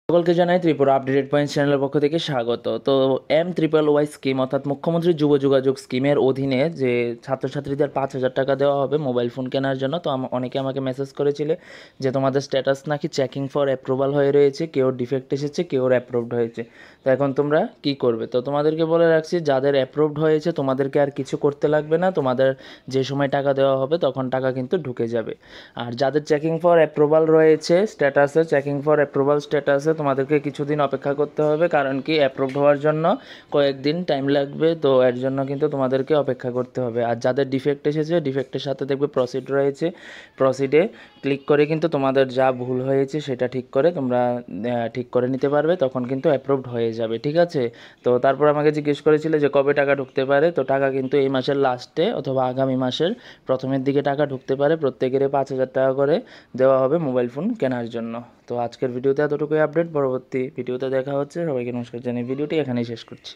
সকলকে জানাই Tripura updated point চ্যানেলের পক্ষ থেকে স্বাগত। তো MWY স্কিম অর্থাৎ মুখ্যমন্ত্রী যুব যোগাযোগ স্কিমের অধীনে যে ছাত্রছাত্রীদের 5,000 টাকা দেওয়া হবে মোবাইল ফোন কেনার জন্য। তো অনেকে আমাকে মেসেজ করেছিলে যে তোমাদের স্ট্যাটাস নাকি চেকিং ফর অ্যাপ্রুভাল হয়ে রয়েছে, কেউর ডিফেক্ট এসেছে, কেউর অ্যাপ্রুভড হয়েছে। তো এখন তোমরা কি করবে? তো তোমাদেরকে বলে রাখছি, যাদের অ্যাপ্রুভড হয়েছে তোমাদেরকে আর কিছু করতে লাগবে না। তোমাদের যে সময় টাকা দেওয়া হবে তখন টাকা কিন্তু ঢুকে যাবে। আর যাদের চেকিং ফর অ্যাপ্রুভাল রয়েছে স্ট্যাটাসে, চেকিং ফর অ্যাপ্রুভাল স্ট্যাটাসে তোমাদেরকে কিছুদিন অপেক্ষা করতে হবে, কারণ কি অ্যাপ্রুভড হওয়ার জন্য কয়েকদিন টাইম লাগবে। তো এর জন্য কিন্তু তোমাদেরকে অপেক্ষা করতে হবে। আর যাদের ডিফেক্ট এসেছে, ডিফেক্টের সাথে দেখবে প্রসিড রয়েছে, প্রসিডে ক্লিক করে কিন্তু তোমাদের যা ভুল হয়েছে সেটা ঠিক করে তোমরা ঠিক করে নিতে পারবে, তখন কিন্তু অ্যাপ্রুভড হয়ে যাবে। ঠিক আছে? তো তারপর আমাকে জিজ্ঞেস করেছিলে যে কবে টাকা ঢুকতে পারে। তো টাকা কিন্তু এই মাসের লাস্টে অথবা আগামী মাসের প্রথমের দিকে টাকা ঢুকতে পারে। প্রত্যেকেরই 5,000 টাকা করে দেওয়া হবে মোবাইল ফোন কেনার জন্য। তো আজকের ভিডিওতে এতটুকুই আপডেট, পরবর্তী ভিডিওতে দেখা হচ্ছে। সবাইকে নমস্কার জানিয়ে ভিডিওটি এখানেই শেষ করছি।